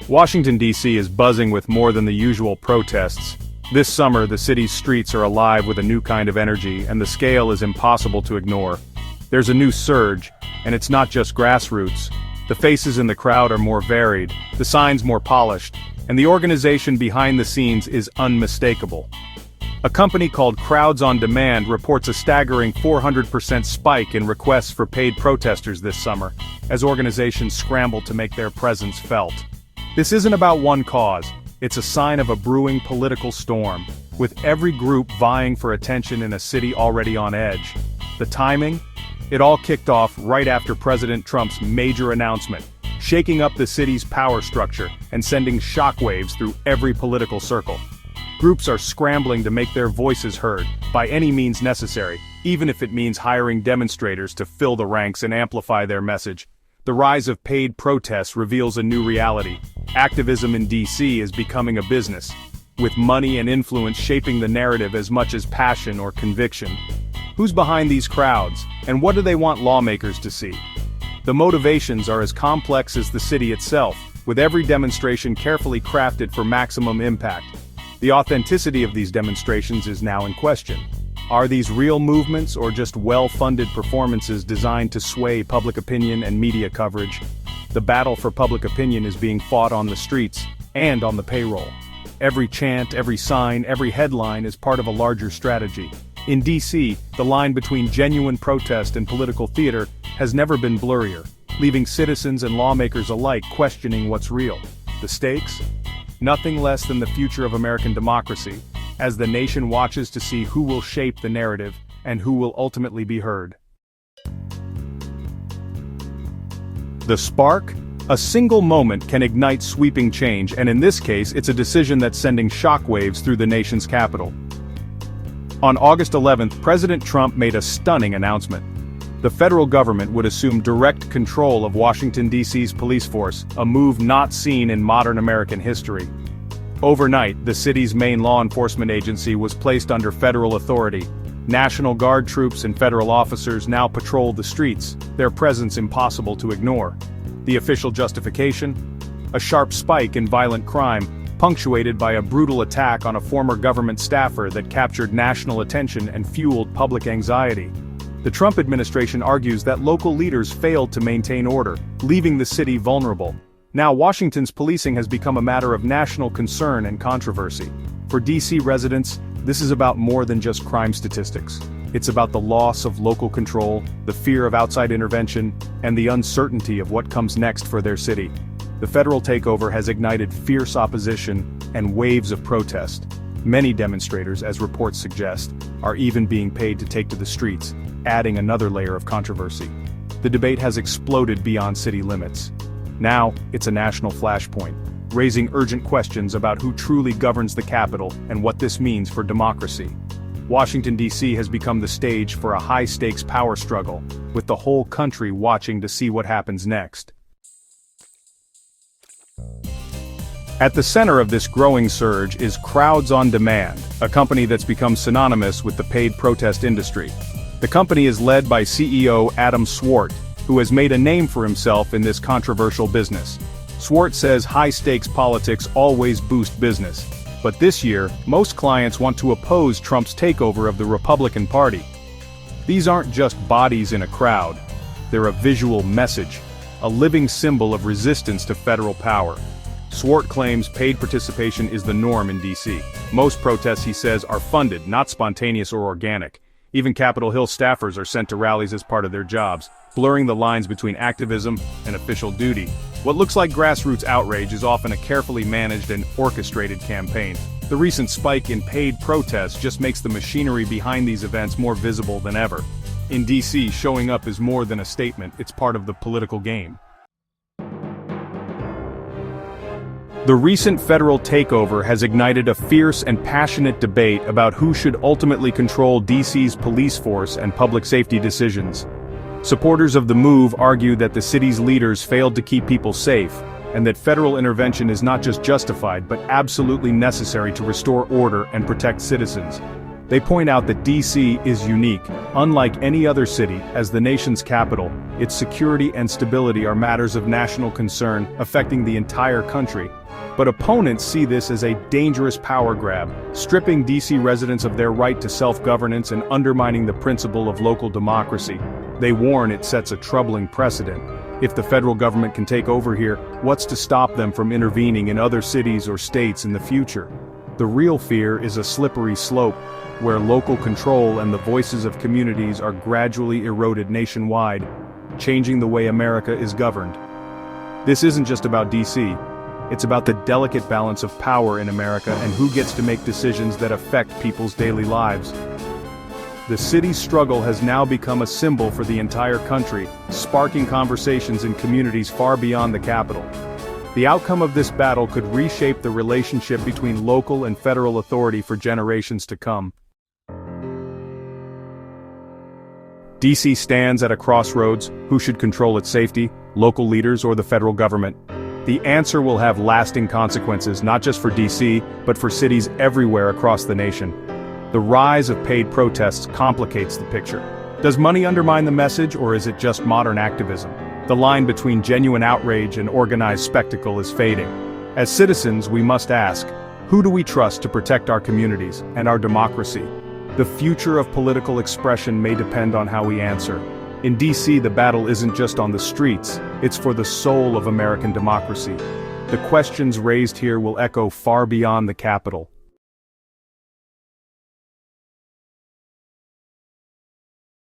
Washington, D.C. is buzzing with more than the usual protests. This summer, the city's streets are alive with a new kind of energy, and the scale is impossible to ignore. There's a new surge, and it's not just grassroots. The faces in the crowd are more varied, the signs more polished, and the organization behind the scenes is unmistakable. A company called Crowds on Demand reports a staggering 400% spike in requests for paid protesters this summer, as organizations scramble to make their presence felt. This isn't about one cause, it's a sign of a brewing political storm, with every group vying for attention in a city already on edge. The timing? It all kicked off right after President Trump's major announcement, shaking up the city's power structure and sending shockwaves through every political circle. Groups are scrambling to make their voices heard, by any means necessary, even if it means hiring demonstrators to fill the ranks and amplify their message. The rise of paid protests reveals a new reality. Activism in D.C. is becoming a business, with money and influence shaping the narrative as much as passion or conviction. Who's behind these crowds, and what do they want lawmakers to see? The motivations are as complex as the city itself, with every demonstration carefully crafted for maximum impact. The authenticity of these demonstrations is now in question. Are these real movements or just well-funded performances designed to sway public opinion and media coverage? The battle for public opinion is being fought on the streets and on the payroll. Every chant, every sign, every headline is part of a larger strategy. In D.C., the line between genuine protest and political theater has never been blurrier, leaving citizens and lawmakers alike questioning what's real. The stakes? Nothing less than the future of American democracy, as the nation watches to see who will shape the narrative and who will ultimately be heard. The spark? A single moment can ignite sweeping change, and in this case, it's a decision that's sending shockwaves through the nation's capital. On August 11th, President Trump made a stunning announcement. The federal government would assume direct control of Washington, D.C.'s police force, a move not seen in modern American history. Overnight, the city's main law enforcement agency was placed under federal authority. National Guard troops and federal officers now patrol the streets, their presence impossible to ignore. The official justification? A sharp spike in violent crime, punctuated by a brutal attack on a former government staffer that captured national attention and fueled public anxiety. The Trump administration argues that local leaders failed to maintain order, leaving the city vulnerable. Now Washington's policing has become a matter of national concern and controversy. For D.C. residents, this is about more than just crime statistics. It's about the loss of local control, the fear of outside intervention, and the uncertainty of what comes next for their city. The federal takeover has ignited fierce opposition and waves of protest. Many demonstrators, as reports suggest, are even being paid to take to the streets, adding another layer of controversy. The debate has exploded beyond city limits. Now, it's a national flashpoint, raising urgent questions about who truly governs the capital and what this means for democracy. Washington, D.C. has become the stage for a high-stakes power struggle, with the whole country watching to see what happens next. At the center of this growing surge is Crowds on Demand, a company that's become synonymous with the paid protest industry. The company is led by CEO Adam Swart, who has made a name for himself in this controversial business. Swart says high-stakes politics always boost business, but this year, most clients want to oppose Trump's takeover of the Republican Party. These aren't just bodies in a crowd, they're a visual message, a living symbol of resistance to federal power. Swart claims paid participation is the norm in D.C. Most protests, he says, are funded, not spontaneous or organic. Even Capitol Hill staffers are sent to rallies as part of their jobs, blurring the lines between activism and official duty. What looks like grassroots outrage is often a carefully managed and orchestrated campaign. The recent spike in paid protests just makes the machinery behind these events more visible than ever. In D.C., showing up is more than a statement, it's part of the political game. The recent federal takeover has ignited a fierce and passionate debate about who should ultimately control D.C.'s police force and public safety decisions. Supporters of the move argue that the city's leaders failed to keep people safe, and that federal intervention is not just justified but absolutely necessary to restore order and protect citizens. They point out that D.C. is unique. Unlike any other city, as the nation's capital, its security and stability are matters of national concern, affecting the entire country. But opponents see this as a dangerous power grab, stripping D.C. residents of their right to self-governance and undermining the principle of local democracy. They warn it sets a troubling precedent. If the federal government can take over here, what's to stop them from intervening in other cities or states in the future? The real fear is a slippery slope, where local control and the voices of communities are gradually eroded nationwide, changing the way America is governed. This isn't just about D.C. It's about the delicate balance of power in America and who gets to make decisions that affect people's daily lives. The city's struggle has now become a symbol for the entire country, sparking conversations in communities far beyond the capital. The outcome of this battle could reshape the relationship between local and federal authority for generations to come. D.C. stands at a crossroads. Who should control its safety, local leaders or the federal government? The answer will have lasting consequences, not just for D.C., but for cities everywhere across the nation. The rise of paid protests complicates the picture. Does money undermine the message, or is it just modern activism? The line between genuine outrage and organized spectacle is fading. As citizens, we must ask, who do we trust to protect our communities and our democracy? The future of political expression may depend on how we answer. In D.C., the battle isn't just on the streets, it's for the soul of American democracy. The questions raised here will echo far beyond the Capitol.